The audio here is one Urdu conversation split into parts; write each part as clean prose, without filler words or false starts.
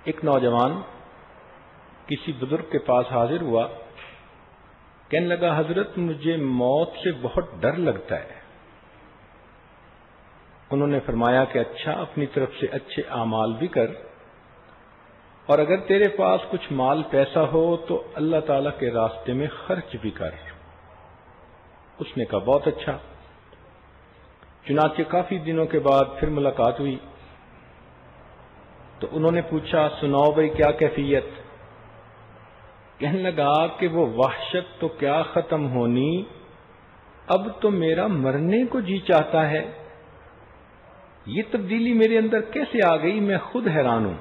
ایک نوجوان کسی بزرگ کے پاس حاضر ہوا، کہنے لگا حضرت مجھے موت سے بہت ڈر لگتا ہے۔ انہوں نے فرمایا کہ اچھا، اپنی طرف سے اچھے اعمال بھی کر، اور اگر تیرے پاس کچھ مال پیسہ ہو تو اللہ تعالی کے راستے میں خرچ بھی کر۔ اس نے کہا بہت اچھا۔ چنانچہ کافی دنوں کے بعد پھر ملاقات ہوئی تو انہوں نے پوچھا سناؤ بھائی کیا کیفیت؟ کہنے لگا کہ وہ وحشت تو کیا ختم ہونی، اب تو میرا مرنے کو جی چاہتا ہے۔ یہ تبدیلی میرے اندر کیسے آ گئی، میں خود حیران ہوں۔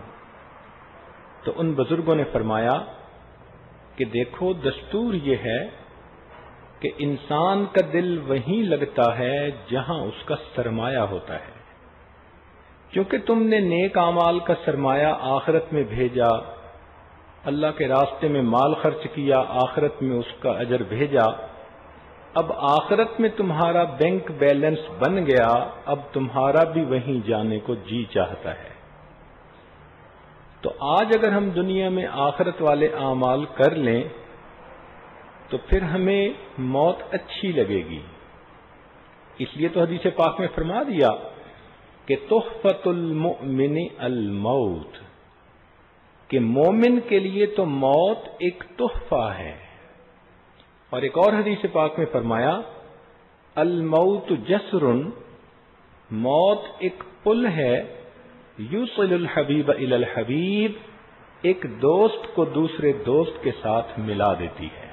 تو ان بزرگوں نے فرمایا کہ دیکھو دستور یہ ہے کہ انسان کا دل وہیں لگتا ہے جہاں اس کا سرمایہ ہوتا ہے۔ کیونکہ تم نے نیک اعمال کا سرمایہ آخرت میں بھیجا، اللہ کے راستے میں مال خرچ کیا، آخرت میں اس کا اجر بھیجا، اب آخرت میں تمہارا بینک بیلنس بن گیا، اب تمہارا بھی وہیں جانے کو جی چاہتا ہے۔ تو آج اگر ہم دنیا میں آخرت والے اعمال کر لیں تو پھر ہمیں موت اچھی لگے گی۔ اس لیے تو حدیث پاک میں فرما دیا کہ تحفۃ المؤمن الموت، کہ مومن کے لیے تو موت ایک تحفہ ہے۔ اور ایک اور حدیث پاک میں فرمایا الموت جسر، موت ایک پل ہے، یوصل الحبیب الی الحبیب، ایک دوست کو دوسرے دوست کے ساتھ ملا دیتی ہے۔